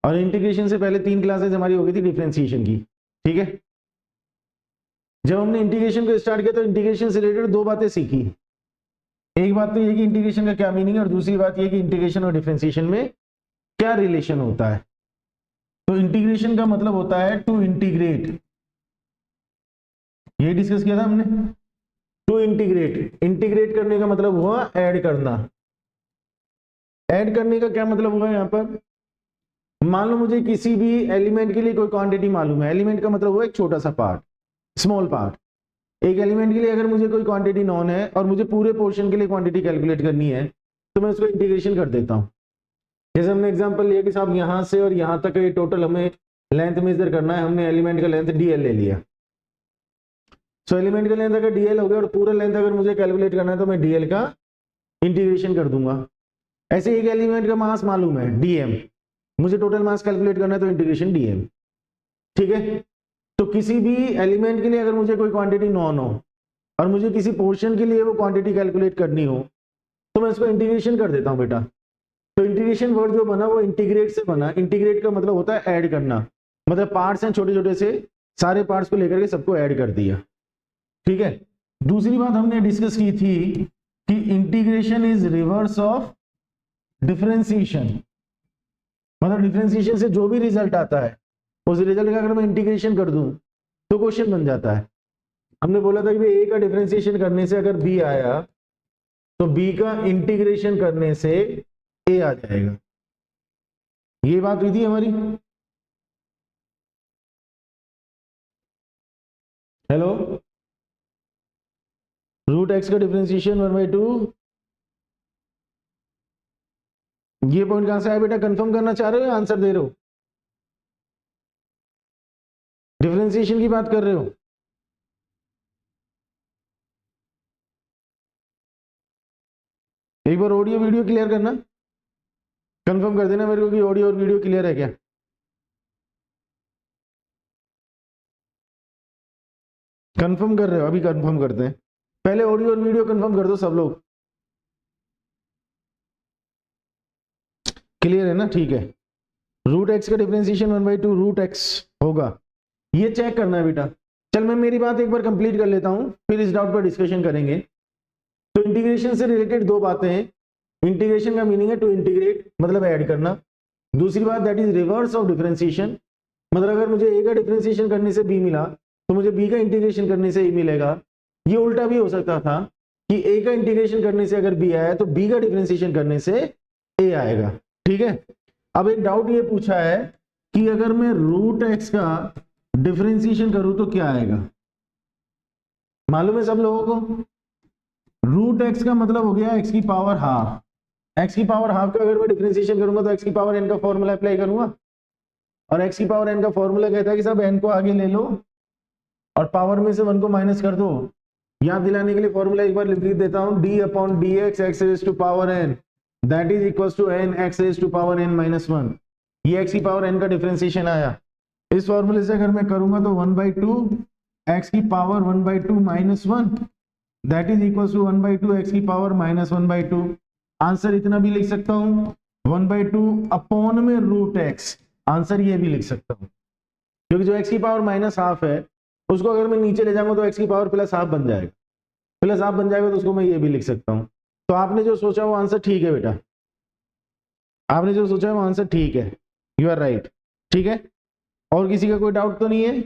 और इंटीग्रेशन से पहले 3 क्लासेस हमारी हो गई थी डिफरेंशिएशन की, ठीक है। जब हमने इंटीग्रेशन को स्टार्ट किया तो इंटीग्रेशन से रिलेटेड 2 बातें सीखी। एक बात तो ये कि इंटीग्रेशन का क्या मीनिंग है, और दूसरी बात ये कि इंटीग्रेशन और डिफरेंशिएशन में क्या रिलेशन होता है। तो इंटीग्रेशन का मतलब होता है टू इंटीग्रेट, ये डिस्कस किया था हमने। टू इंटीग्रेट, इंटीग्रेट करने का मतलब हुआ ऐड करना। ऐड करने का क्या मतलब हुआ यहाँ पर, मान लो मुझे किसी भी एलिमेंट के लिए कोई क्वांटिटी मालूम है। एलिमेंट का मतलब हुआ एक छोटा सा पार्ट, स्मॉल पार्ट। एक एलिमेंट के लिए अगर मुझे कोई क्वांटिटी नॉन है और मुझे पूरे पोर्शन के लिए क्वांटिटी कैलकुलेट करनी है तो मैं उसको इंटीग्रेशन कर देता हूं। जैसे हमने एग्जांपल लिया कि साहब यहां से और यहां तक ये टोटल हमें लेंथ मेजर करना है, हमने एलिमेंट का लेंथ डीएल ले लिया। सो एलिमेंट का लेंथ अगर डीएल हो गया और पूरा लेंथ अगर मुझे कैलकुलेट करना है तो मैं डीएल का इंटीग्रेशन कर दूंगा। ऐसे एक एलिमेंट का मास मालूम है डीएम, मुझे टोटल मास कैलकुलेट करना है तो इंटीग्रेशन डीएम, ठीक है। तो किसी भी एलिमेंट के लिए अगर मुझे कोई क्वांटिटी नॉन हो और मुझे किसी पोर्शन के लिए वो क्वांटिटी कैलकुलेट करनी हो तो मैं उसको इंटीग्रेशन कर देता हूं बेटा। तो इंटीग्रेशन वर्ड जो बना वो इंटीग्रेट से बना। इंटीग्रेट का मतलब होता है ऐड करना, मतलब पार्ट्स हैं छोटे छोटे से, सारे पार्ट्स को लेकर के सबको ऐड कर दिया, ठीक है। दूसरी बात हमने डिस्कस की थी कि integration is reverse of differentiation, मतलब डिफरेंशिएशन से जो भी रिजल्ट आता है उस रिजल्ट का अगर मैं इंटीग्रेशन कर दूं तो क्वेश्चन बन जाता है। हमने बोला था कि ए का डिफरेंशिएशन करने से अगर बी आया तो बी का इंटीग्रेशन करने से ए आ जाएगा। ये बात हुई थी हमारी। हेलो, रूट एक्स का डिफरेंशिएशन 1/2, ये पॉइंट कहां से आया बेटा, कंफर्म करना चाह रहे हो या आंसर दे रहे हो? डिफरेंशिएशन की बात कर रहे हो? एक बार ऑडियो वीडियो क्लियर करना, कंफर्म कर देना मेरे को कि ऑडियो और वीडियो क्लियर है क्या। कंफर्म कर रहे हो? अभी कंफर्म करते हैं, पहले ऑडियो और वीडियो कंफर्म कर दो सब लोग। क्लियर है ना, ठीक है। रूट एक्स का डिफरेंशिएशन 1/2 रूट एक्स होगा, ये चेक करना है बेटा। चल मैं मेरी बात एक बार कंप्लीट कर लेता हूं, फिर इस डाउट पर डिस्कशन करेंगे। तो इंटीग्रेशन से रिलेटेड 2 बातें हैं। इंटीग्रेशन का मीनिंग है टू इंटीग्रेट, मतलब ऐड करना। दूसरी बात that is reverse of differentiation, मतलब अगर मुझे ए का डिफरेंशिएशन करने से बी मिला तो मुझे बी का इंटीग्रेशन करने से ए मिलेगा। ये उल्टा भी हो सकता था कि ए का इंटीग्रेशन करने से अगर बी आया तो बी का डिफरेंशिएशन करने से ए आएगा, ठीक है। अब एक डाउट ये पूछा है कि अगर मैं रूट एक्स का डिफरेंशिएशन करूं तो क्या आएगा, मालूम है सब लोगों को? रूट एक्स का मतलब हो गया एक्स की पावर हाफ। एक्स की पावर हाफ का अगर मैं डिफरेंशिएशन करूंगा तो एक्स की पावर एन का फॉर्मूला अप्लाई करूंगा, और एक्स की पावर एन का फॉर्मूला कहता है कि सब एन को आगे ले लो और पावर में से 1 को माइनस कर दो। याद दिलाने के लिए फॉर्मूला एक बार लिख देता हूं, D upon D X X raise to power N that is equal to N X raise to power N minus 1। ये एक्स की पावर एन का डिफरेंशिएशन आया। इस फॉर्मूले से अगर मैं करूंगा तो 1/2 एक्स की power 1/2 minus 1 that is equal to 1/2 X की पावर माइनस 1/2। आंसर इतना भी लिख सकता हूं 1/2 अपॉन में रूट एक्स, आंसर ये भी लिख सकता हूं, क्योंकि जो एक्स की पावर माइनस हाफ है उसको अगर मैं नीचे ले जाऊंगा तो एक्स की पावर प्लस हाफ बन जाएगा, प्लस हाफ बन जाएगा तो उसको मैं ये भी लिख सकता हूं। तो आपने जो सोचा वो आंसर ठीक है बेटा, आपने जो सोचा वो आंसर ठीक है, यू आर राइट, ठीक है। और किसी का कोई डाउट तो नहीं है?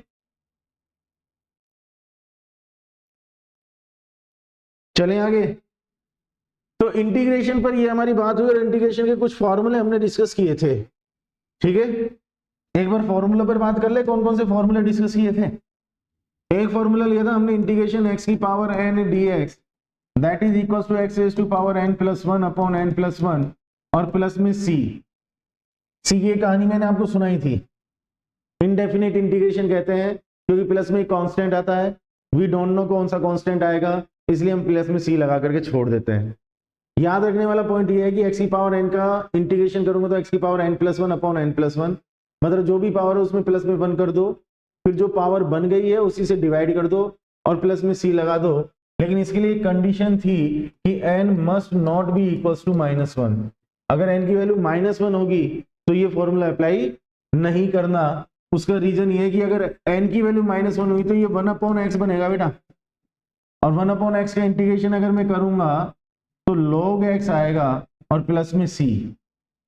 चलें आगे। तो इंटीग्रेशन पर ये हमारी बात हुई और इंटीग्रेशन के कुछ फॉर्मूले हमने डिस्कस किए थे, ठीक है। एक बार फॉर्मूला पर बात कर ले, कौन कौन से फॉर्मूले डिस्कस किए थे। एक फॉर्मूला लिया था हमने इंटीग्रेशन एक्स की power N dx that is equal to X raise to power N plus 1 upon N plus 1 और प्लस में सी। सी ये कहानी मैंने आपको सुनाई थी, इनडेफिनेट इंटीग्रेशन कहते हैं क्योंकि प्लस में एक कांस्टेंट आता है, वी डोंट नो कौन सा कांस्टेंट आएगा, इसलिए हम प्लस में सी लगा करके छोड़ देते हैं। याद रखने वाला पॉइंट ये है कि एक्स की पावर एन का इंटीग्रेशन करूंगा तो एक्स की power N plus 1 upon N plus 1, मतलब जो भी पावर है उसमें प्लस में 1 कर दो, फिर जो पावर बन गई है उसी से डिवाइड कर दो और प्लस में सी लगा दो। लेकिन इसके लिए कंडीशन थी कि n must not be equal to -1। अगर n की वैल्यू -1 होगी तो ये फॉर्मूला अप्लाई नहीं करना, उसका रीजन ये है कि अगर n की वैल्यू -1 हुई तो ये 1/x बनेगा बेटा, और 1/x का इंटीग्रेशन अगर मैं करूंगा तो log x आएगा और प्लस में c।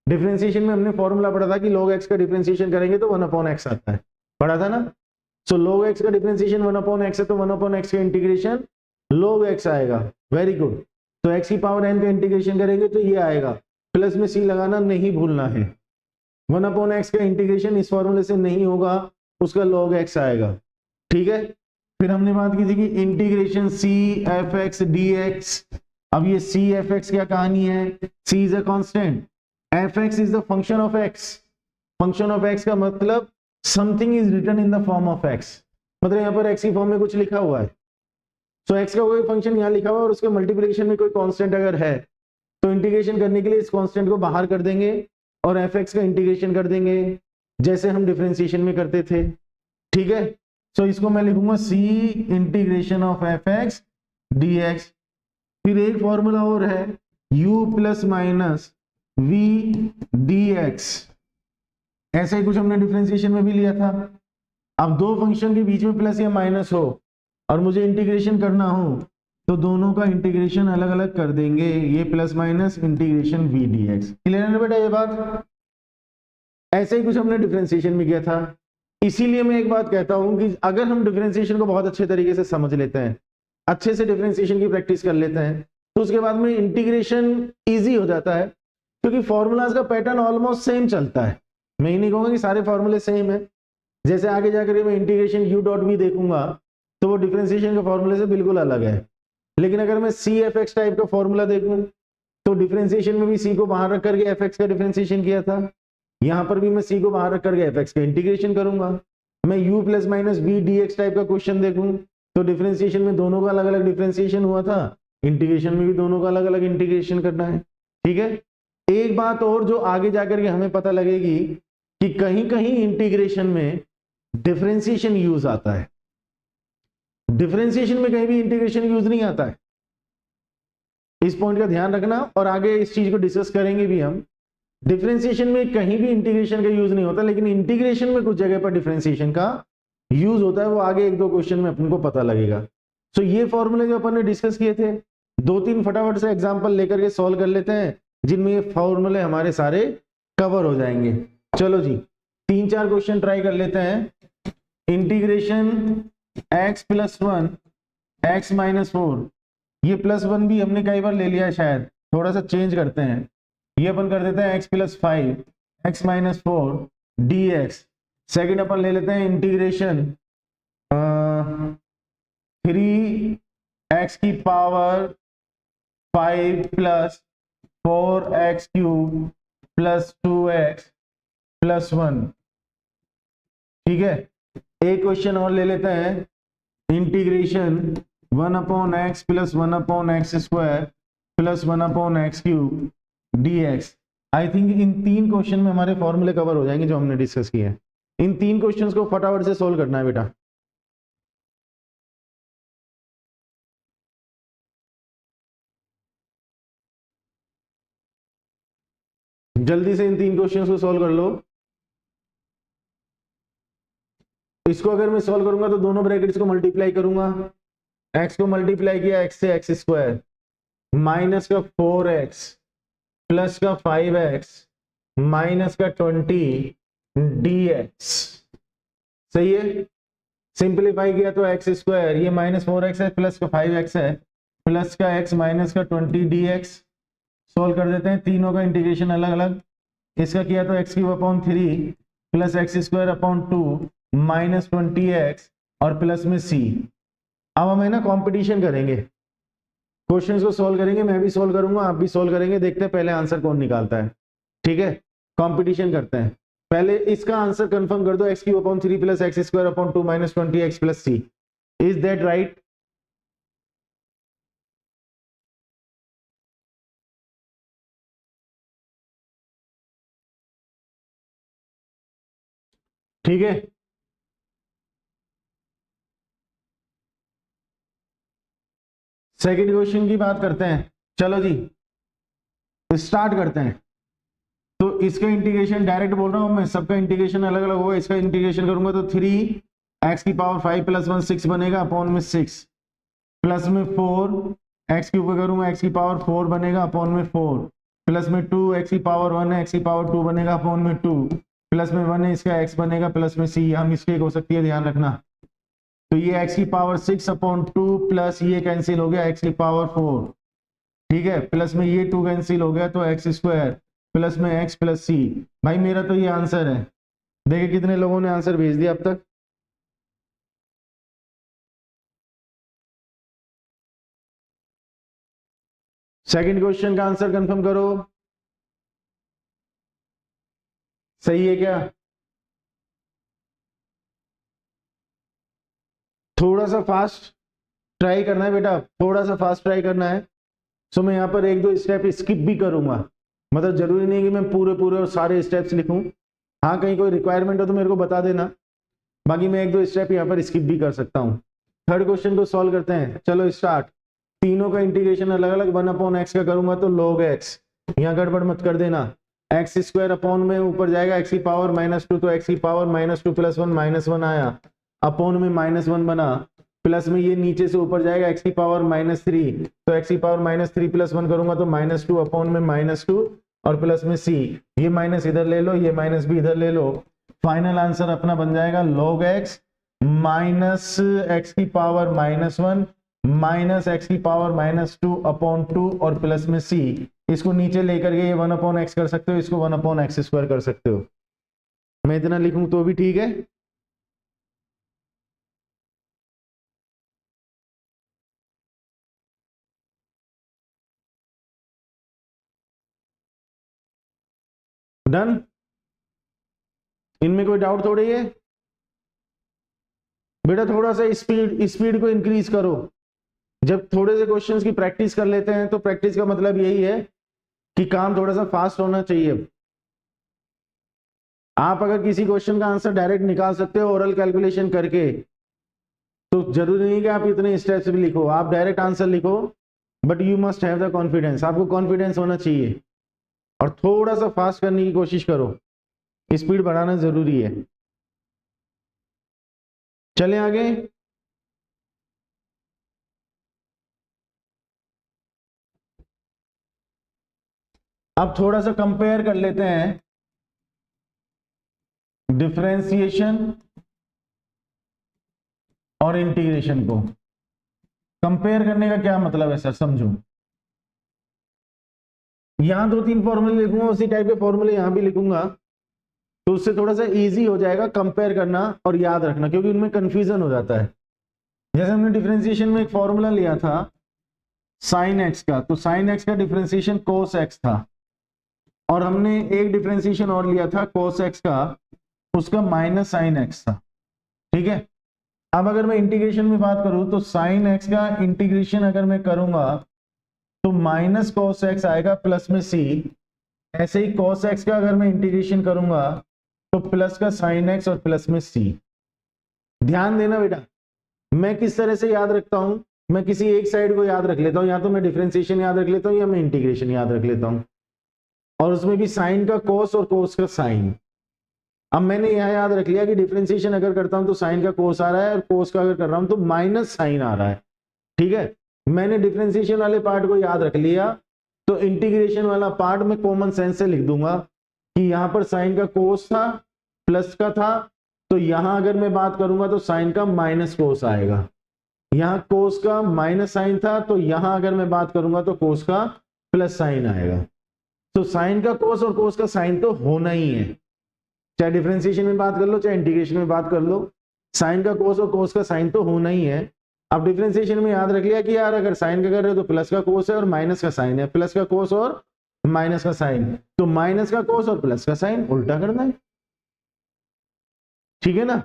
डिफरेंशिएशन में हमने फॉर्मूला पढ़ा था कि log x का डिफरेंशिएशन करेंगे तो 1/x आता है, पढ़ा था ना। सो log x का डिफरेंशिएशन 1/x है तो 1/x का इंटीग्रेशन log x आएगा। Very good. तो x की पावर n का इंटीग्रेशन करेंगे तो ये आएगा, प्लस में c लगाना नहीं भूलना है। 1/x का इंटीग्रेशन इस फॉर्मूले से नहीं होगा, उसका log x आएगा। ठीक है, फिर हमने बात की थी कि इंटीग्रेशन c f(x) dx। अब ये c f(x) क्या कहानी है? c is a constant, f(x) is the function of x। Function of x का मतलब something is written in the form of x, मतलब यहाँ पर x की फॉर्म में कुछ लिखा हुआ है। सो x का कोई फंक्शन यहाँ लिखा हुआ है और उसके मल्टीप्लिकेशन में कोई कांस्टेंट अगर है तो इंटीग्रेशन करने के लिए इस कांस्टेंट को बाहर कर देंगे और f(x) का इंटीग्रेशन कर देंगे जैसे हम डिफरेंशिएशन में करते थे। ठीक है, सो इसको मैं लिखूंगा c integration of f(x) dx। फिर एक फॉर्मूला और है u plus minus v dx, ऐसे ही कुछ हमने डिफरेंशिएशन में भी लिया था। अब दो फंक्शन के बीच में प्लस या माइनस हो और मुझे इंटीग्रेशन करना हो तो दोनों का इंटीग्रेशन अलग अलग कर देंगे, ये plus minus integration v dx। Clear है ना बेटा ये बात? ऐसे ही कुछ हमने डिफरेंशिएशन में किया था। इसीलिए मैं एक बात कहता हूं कि अगर हम डिफरेंशिएशन को बहुत अच्छे तरीके से समझ लेते हैं, अच्छे से डिफरेंशिएशन की प्रैक्टिस कर लेते हैं, तो उसके बाद में इंटीग्रेशन इजी हो जाता है, क्योंकि फॉर्मूलाज का पैटर्न ऑलमोस्ट सेम चलता है। मैं ये नहीं कहूंगा कि सारे फॉर्मूले सेम है। जैसे आगे जाकर मैं इंटीग्रेशन u डॉट v देखूंगा तो वो डिफरेंशिएशन के फॉर्मूले से बिल्कुल अलग है, लेकिन अगर मैं c f(x) टाइप का फॉर्मूला देखूं तो डिफरेंशिएशन में भी c को बाहर रख करके f(x) का डिफरेंशिएशन किया था, यहां पर भी मैं c को बाहर रख करके f(x) का इंटीग्रेशन करूंगा। मैं u plus minus v dx type का क्वेश्चन देखूं तो डिफरेंशिएशन में दोनों का अलग अलग डिफरेंशिएशन हुआ था, इंटीग्रेशन में भी दोनों का अलग अलग इंटीग्रेशन करना है। ठीक है, एक बात और जो आगे जाकर के हमें पता लगेगी कि कहीं कहीं इंटीग्रेशन में डिफरेंशिएशन यूज आता है, डिफरेंशिएशन में कहीं भी इंटीग्रेशन यूज नहीं आता है। इस पॉइंट का ध्यान रखना और आगे इस चीज को डिस्कस करेंगे भी हम। डिफरेंशिएशन में कहीं भी इंटीग्रेशन का यूज नहीं होता, लेकिन इंटीग्रेशन में कुछ जगह पर डिफरेंशिएशन का यूज होता है, वो आगे एक दो क्वेश्चन में अपन को पता लगेगा। सो ये फॉर्मूले जो अपन ने डिस्कस किए थे, दो तीन फटाफट से एग्जांपल लेकर के सॉल्व कर लेते हैं जिनमें ये फॉर्मूले हमारे सारे कवर हो जाएंगे। चलो जी, तीन चार क्वेश्चन ट्राई कर लेते हैं। Integration x plus 1 x minus 4, ये प्लस 1 भी हमने कई बार ले लिया है, शायद थोड़ा सा चेंज करते हैं, ये अपन कर देते हैं x plus 5 x minus 4 dx। Second अपन ले लेते हैं इंटीग्रेशन 3x की power 5 plus 4x cube plus 2x plus 1। ठीक है, एक क्वेश्चन और ले लेते हैं integration 1/x plus 1/x square plus 1/x cube dx। I think इन तीन क्वेश्चन में हमारे फॉर्मूले कवर हो जाएंगे जो हमने डिस्कस किए हैं। इन तीन क्वेश्चंस को फटाफट से सोल्व करना है बेटा। जल्दी से इन तीन क्वेश्चंस को सोल्व कर लो। इसको अगर मैं सोल्व करूंगा तो दोनों ब्रैकेट्स को मल्टीप्लाई करूंगा, x को मल्टीप्लाई किया x से x स्क्वायर माइनस का 4x प्लस का 5x माइनस का 20 dx। सही है, सिंप्लीफाई किया तो x स्क्वायर, ये -4x है प्लस का 5x है प्लस का x माइनस का 20 dx। सोल्व कर देते हैं, तीनों का इंटीग्रेशन अलग अलग। इसका किया तो x³ plus x square upon 2 minus 20x और प्लस में c। अब हम है ना कंपटीशन करेंगे, क्वेश्चंस को सोल्व करेंगे, मैं भी सोल्व करूंगा आप भी सोल्व करेंगे, देखते हैं पहले आंसर कौन निकालता है। ठीक है, कंपटीशन करते हैं। पहले इसका आंसर कंफर्म कर दो, x³ plus x square upon 2 minus 20x plus c। Is that right? ठीक है, सेकंड क्वेश्चन की बात करते हैं। चलो जी स्टार्ट करते हैं। तो इसका इंटीग्रेशन डायरेक्ट बोल रहा हूं मैं, सबका इंटीग्रेशन अलग अलग होगा। इसका इंटीग्रेशन करूंगा तो 3x की पावर 5 प्लस 1 6 बनेगा, अपॉन में 6 प्लस में 4 x क्यूब करूंगा, x की पावर 4 बनेगा, अपॉन में 4 प्लस में 2 x की पावर 1 है, x की पावर 2 बनेगा, अपॉन में 2 प्लस में 1 है, इसका x बनेगा, प्लस में c। यहाँ मिस्टेक हो सकती है, ध्यान रखना। तो ये x की पावर 6 अपॉन 2 प्लस ये कैंसिल हो गया x की पावर 4, ठीक है, प्लस में ये 2 कैंसिल हो गया, तो x स्क्वायर प्लस में x प्लस सी। भाई मेरा तो ये आंसर है। देखिए कितने लोगों ने आंसर भेज दिया अब तक। सेकंड क्वेश्चन का आंसर कंफर्म करो, सही है क्या? थोड़ा सा फास्ट ट्राई करना है बेटा, थोड़ा सा फास्ट ट्राई करना है। सो मैं यहाँ पर एक दो स्टेप स्किप भी करूंगा, मतलब जरूरी नहीं कि मैं पूरे पूरे और सारे स्टेप्स लिखूं। हाँ कहीं कोई रिक्वायरमेंट हो तो मेरे को बता देना, बाकी मैं एक दो स्टेप यहाँ पर स्किप भी कर सकता हूँ। थर्ड क्वेश्चन को सॉल्व करते हैं, चलो स्टार्ट। तीनों का इंटीग्रेशन अलग अलग, 1 अपॉन एक्स का करूंगा तो log x, यहाँ गड़बड़ मत कर देना। एक्स स्क्वायर अपॉन में ऊपर जाएगा एक्स की पावर -2, तो एक्स की पावर -2 प्लस 1 -1 आया, अपॉन में -1 बना, प्लस में ये नीचे से ऊपर जाएगा एक्स की पावर -3, तो एक्स की पावर -3 प्लस 1 करूंगा तो -2 अपॉन में -2 और प्लस में c। ये माइनस इधर ले लो, ये माइनस भी इधर ले लो। फाइनल आंसर अपना बन जाएगा log x माइनस एक्स की पावर -1 माइनस एक्स की पावर -2 अपॉन 2 और प्लस में c। इसको नीचे लेकर के ये 1 अपॉन एक्स कर सकते हो, इसको 1 अपॉन एक्स स्क्वायर कर सकते हो। मैं इतना लिखूं तो भी ठीक है। डन, इनमें कोई डाउट थोड़ी है बेटा। थोड़ा सा स्पीड को इंक्रीज करो। जब थोड़े से क्वेश्चंस की प्रैक्टिस कर लेते हैं तो प्रैक्टिस का मतलब यही है कि काम थोड़ा सा फास्ट होना चाहिए। आप अगर किसी क्वेश्चन का आंसर डायरेक्ट निकाल सकते हो ओरल कैलकुलेशन करके, तो जरूरी नहीं कि आप इतने स्टेप्स भी लिखो, आप डायरेक्ट आंसर लिखो, but you must have the confidence. आपको कॉन्फिडेंस होना चाहिए और थोड़ा सा फास्ट करने की कोशिश करो, स्पीड बढ़ाना जरूरी है। चलें आगे। अब थोड़ा सा कंपेयर कर लेते हैं डिफरेंशिएशन और इंटीग्रेशन को। कंपेयर करने का क्या मतलब है सर, समझो। यहां 2-3 फॉर्मूले लिखूंगा, उसी टाइप के फॉर्मूले यहां भी लिखूंगा, तो उससे थोड़ा सा इजी हो जाएगा कंपेयर करना और याद रखना, क्योंकि उनमें कंफ्यूजन हो जाता है। जैसे हमने डिफरेंशिएशन में एक फॉर्मूला लिया था साइन एक्स का, तो साइन एक्स का डिफरेंशिएशन कोस एक्स था, और हमने एक डिफरेंशिएशन और लिया था कोस एक्स का, उसका माइनस साइन एक्स था, ठीक है। अब अगर मैं इंटीग्रेशन में बात करूं तो साइन एक्स का इंटीग्रेशन अगर मैं करूंगा तो माइनस कोस एक्स आएगा प्लस में सी। ऐसे ही कोस एक्स का अगर मैं इंटीग्रेशन करूंगा तो प्लस का साइन एक्स और प्लस में सी। ध्यान देना बेटा, मैं किस तरह से याद रखता हूं, मैं किसी एक साइड को याद रख लेता हूं, या तो मैं डिफरेंशिएशन याद रख लेता हूं या मैं इंटीग्रेशन याद रख लेता हूं, और उसमें भी साइन का कोस और कोस का साइन। अब मैंने यह याद रख लिया कि डिफरेंशिएशन अगर करता हूं तो साइन का कोस आ रहा है और कोस का अगर कर रहा हूं तो माइनस साइन आ रहा है, ठीक है। मैंने डिफरेंशिएशन वाले पार्ट को याद रख लिया, तो इंटीग्रेशन वाला पार्ट में कॉमन सेंस से लिख दूंगा कि यहां पर साइन का कोस था प्लस का था, तो यहां अगर मैं बात करूंगा तो साइन का माइनस कोस आएगा। यहां कोस का माइनस साइन था, तो यहां अगर मैं बात करूंगा तो कोस का प्लस साइन आएगा। तो साइन का कोस और कोस का साइन तो होना ही है, चाहे डिफरेंशिएशन में बात कर लो चाहे इंटीग्रेशन में बात कर लो, साइन का कोस और कोस का साइन तो होना ही है। अब डिफरेंशिएशन में याद रख लिया कि यार अगर साइन का कर रहे हो तो प्लस का कोस है और माइनस का साइन है, प्लस का कोस और माइनस का साइन, तो माइनस का कोस और प्लस का साइन उल्टा करना है, ठीक है ना।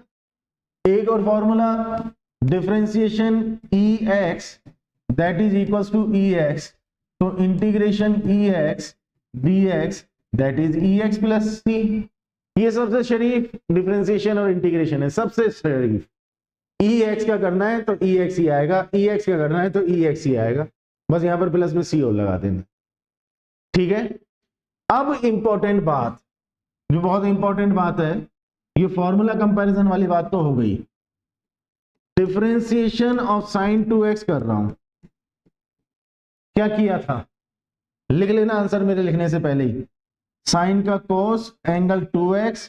एक और formula, differentiation E X that is equal to E X, तो integration E X D X that is E X plus C. ये सबसे शरीफ डिफरेंशिएशन और इंटीग्रेशन है, सबसे शरीफ। ई एक्स का करना है तो ई एक्स ही आएगा, ई एक्स का करना है तो ई एक्स ही आएगा, बस यहां पर प्लस में सी और लगा देना, ठीक है। अब इंपॉर्टेंट बात, जो बहुत इंपॉर्टेंट बात है, ये फॉर्मूला कंपैरिजन वाली बात तो हो गई। डिफरेंशिएशन ऑफ साइन 2x कर रहा हूं। क्या किया था, लिख लेना आंसर मेरे लिखने से पहले ही। साइन का कोस एंगल 2x,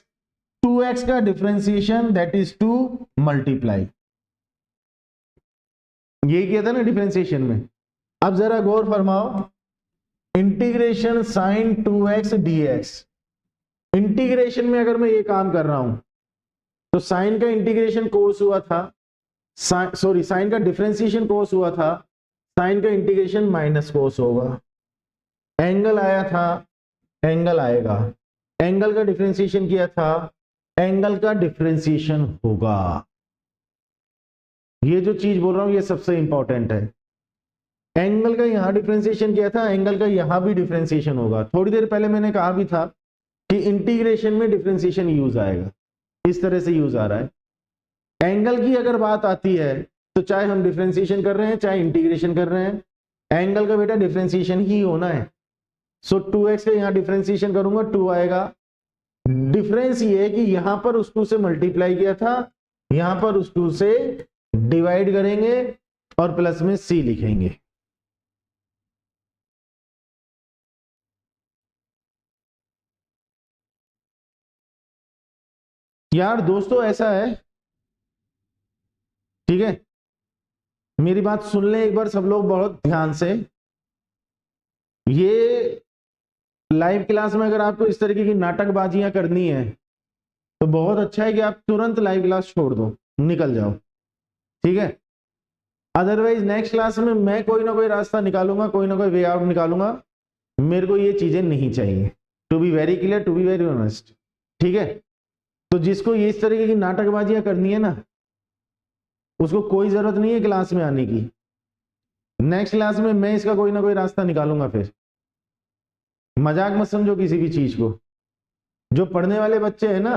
2x का डिफरेंशिएशन दैट इज 2 मल्टीप्लाई, यही किया था ना डिफरेंशिएशन में। अब जरा गौर फरमाओ, integration sine 2x dx, integration में अगर मैं ये काम कर रहा हूं तो साइन का इंटीग्रेशन कोस हुआ था, सॉरी साइन का डिफरेंशिएशन कोस हुआ था, साइन का इंटीग्रेशन माइनस कोस होगा। एंगल आया था, एंगल आएगा, एंगल का डिफरेंशिएशन किया था, एंगल का डिफरेंशिएशन होगा। ये जो चीज बोल रहा हूं ये सबसे इंपॉर्टेंट है। एंगल का यहां डिफरेंशिएशन किया था, एंगल का यहां भी डिफरेंशिएशन होगा। थोड़ी देर पहले मैंने कहा भी था कि इंटीग्रेशन में डिफरेंशिएशन यूज आएगा, इस तरह से यूज आ रहा है। एंगल की अगर बात आती है तो चाहे हम डिफरेंशिएशन कर रहे हैं चाहे इंटीग्रेशन कर रहे हैं, एंगल का बेटा डिफरेंशिएशन ही होना है। सो 2x का यहां डिफरेंशिएशन करूंगा 2 आएगा। डिफरेंस ये है कि यहां पर उस 2 से मल्टीप्लाई किया था, यहां पर उस 2 से डिवाइड करेंगे और प्लस में c लिखेंगे। यार दोस्तों ऐसा है, ठीक है, मेरी बात सुन ले एक बार सब लोग बहुत ध्यान से। ये लाइव क्लास में अगर आपको इस तरीके की नाटकबाजियां करनी है तो बहुत अच्छा है कि आप तुरंत लाइव क्लास छोड़ दो, निकल जाओ, ठीक है। अदरवाइज नेक्स्ट क्लास में मैं कोई ना कोई रास्ता निकालूंगा, कोई ना कोई वे आउट निकालूंगा। मेरे को ये चीजें नहीं चाहिए, to be very clear, to be very honest, ठीक है। तो जिसको ये इस तरीके की नाटकबाजियां करनी है ना, उसको कोई जरूरत नहीं है क्लास में आने की। नेक्स्ट क्लास में मैं इसका कोई ना कोई रास्ता निकालूंगा। फिर मजाक मत समझो किसी भी चीज को। जो पढ़ने वाले बच्चे हैं ना,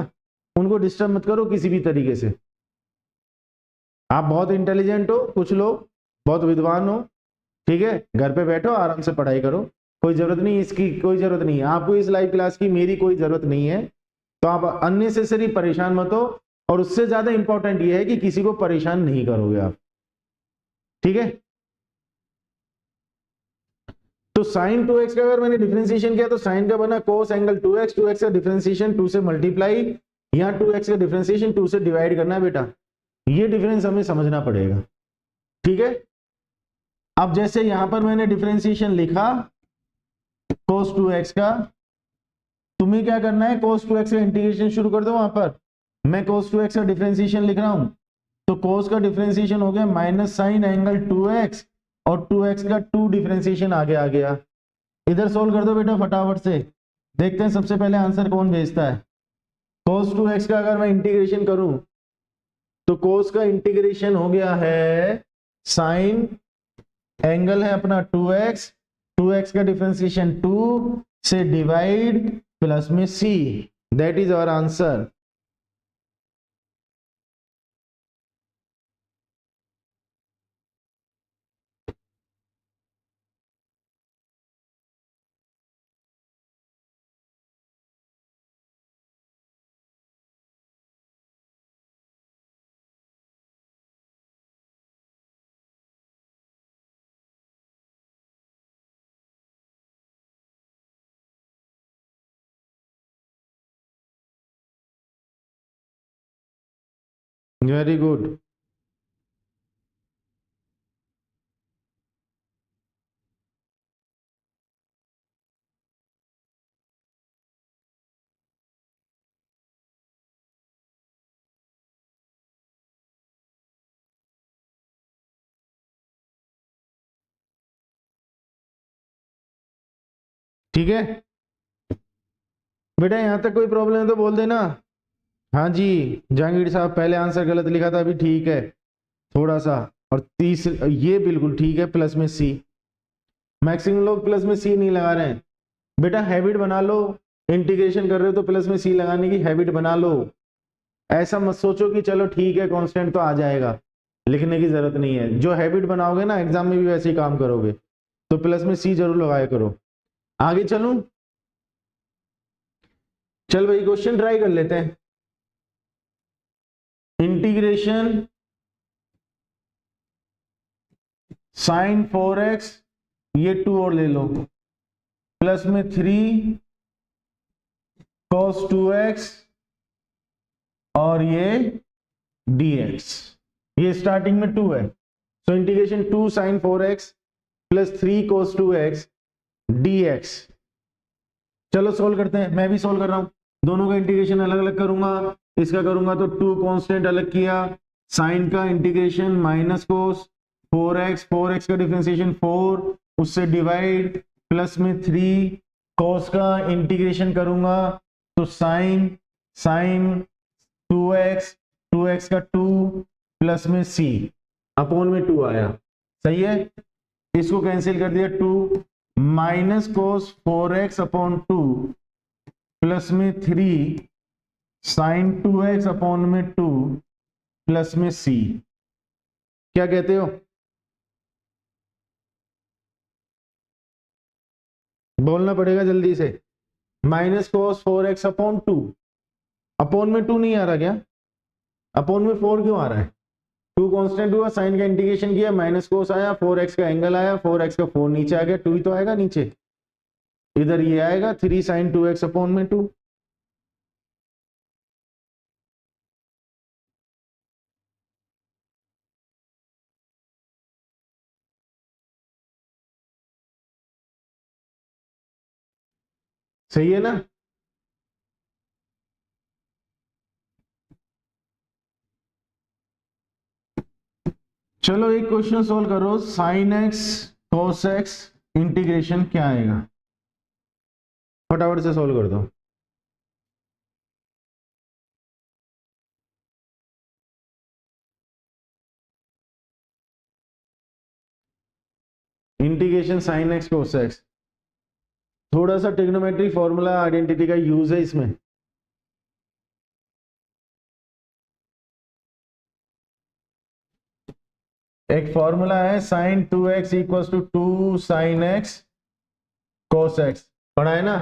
उनको डिस्टर्ब मत करो किसी भी तरीके से। आप बहुत इंटेलिजेंट हो, कुछ लोग बहुत विद्वान हो, ठीक है, घर पे बैठो आराम से पढ़ाई करो, कोई जरूरत नहीं इसकी, कोई जरूरत नहीं है आपको इस लाइव क्लास की, मेरी कोई जरूरत नहीं है। तो आप अननेसेसरी परेशान मत हो, और उससे ज्यादा इंपॉर्टेंट ये है कि किसी को परेशान नहीं करोगे आप, ठीक है। तो साइन 2x का अगर मैंने डिफरेंशिएशन किया तो साइन का बना कोस एंगल 2x, 2x का डिफरेंशिएशन 2 से मल्टीप्लाई, यहां 2x का डिफरेंशिएशन 2 से डिवाइड करना है बेटा। ये डिफरेंस हमें समझना पड़ेगा, ठीक है। अब जैसे यहां पर मैंने डिफरेंशिएशन लिखा cos 2x का, तुम्हें क्या करना है, cos 2x का इंटीग्रेशन शुरू कर दो। वहां पर मैं cos 2x का डिफरेंशिएशन लिख रहा हूं, तो cos का डिफरेंशिएशन हो गया माइनस साइन एंगल 2x, और 2x का 2 डिफरेंशिएशन आगे आ गया। इधर सोल्व कर दो बेटा फटाफट से, देखते हैं सबसे पहले आंसर कौन भेजता है। cos 2x का अगर मैं इंटीग्रेशन करूं तो cos का इंटीग्रेशन हो गया है साइन एंगल है अपना 2x, 2x का डिफरेंशिएशन 2 से डिवाइड प्लस में c, that is our answer. Very good. ठीक है बेटा, यहां तक कोई प्रॉब्लम है तो बोल देना। हाँ जी जहांगीर साहब, पहले आंसर गलत लिखा था, अभी ठीक है थोड़ा सा। और तीसरे ये बिल्कुल ठीक है, प्लस में सी। मैक्सिमम लोग प्लस में सी नहीं लगा रहे हैं बेटा, हैबिट बना लो। इंटीग्रेशन कर रहे हो तो प्लस में सी लगाने की हैबिट बना लो। ऐसा मत सोचो कि चलो ठीक है कांस्टेंट तो आ जाएगा, लिखने की जरूरत नहीं है। जो हैबिट बनाओगे ना एग्जाम में भी वैसे ही काम करोगे, तो प्लस में सी जरूर लगाया करो। आगे चलूं, चल भाई क्वेश्चन ट्राई कर लेते हैं। इंटीग्रेशन साइन 4x, ये 2 और ले लो, प्लस में 3 cos 2x और ये dx, ये स्टार्टिंग में 2 है, तो integration 2 sin 4x plus 3 cos 2x dx। चलो सोल्व करते हैं, मैं भी सोल्व कर रहा हूं, दोनों का इंटीग्रेशन अलग अलग करूंगा। इसका करूंगा तो 2 कांस्टेंट अलग किया, साइन का इंटीग्रेशन माइनस कोस 4x का डिफरेंशिएशन 4, उससे डिवाइड, प्लस में 3 cos का इंटीग्रेशन करूंगा तो साइन 2x का 2 प्लस में c अपॉन में 2 आया, सही है। इसको कैंसिल कर दिया, 2 minus cos 4x upon 2 plus में 3 साइन 2x अपॉन में 2 प्लस में c। क्या कहते हो, बोलना पड़ेगा जल्दी से। Minus cos 4x upon 2, upon में 2 नहीं आ रहा क्या, अपॉन में 4 क्यों आ रहा है, 2 कांस्टेंट हुआ, साइन का इंटीग्रेशन किया, माइनस कोस आया, 4x का एंगल आया, 4x का 4 नीचे आ गया, 2 ही तो आएगा नीचे, इधर ये आएगा 3 साइन 2x अपॉन में 2। सही है ना। चलो एक क्वेश्चन सोल्व करो, sine x cos x integration क्या आएगा, फटाफट से सोल्व कर दो। Integration sine x cos x, थोड़ा सा ट्रिग्नोमेट्री फॉर्मूला आइडेंटिटी का यूज है इसमें। एक फॉर्मूला है sine 2x equal to 2 sine x cos x, पढ़ा है ना।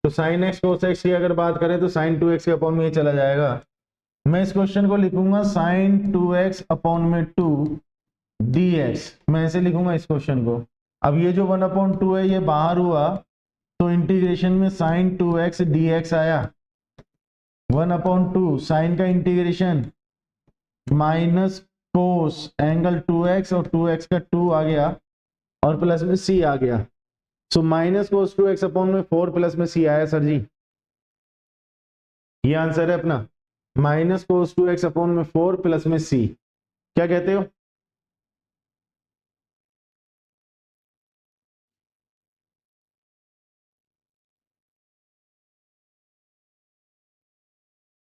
तो साइन x cos x की अगर बात करें तो साइन 2x के अपॉन में ये चला जाएगा। मैं इस क्वेश्चन को लिखूंगा साइन 2x अपॉन में 2 dx, मैं ऐसे लिखूंगा इस क्वेश्चन को। अब ये जो 1/2 है ये बाहर हुआ तो इंटीग्रेशन में साइन 2x dx आया, 1/2 साइन का इंटीग्रेशन माइनस कोस एंगल 2x और 2x का 2 आ गया और प्लस में c आ गया, so minus cos 2x upon में 4 प्लस में c आया सर जी, ये आंसर है अपना, माइनस कोस 2x अपॉन में 4 प्लस में c। क्या कहते हो,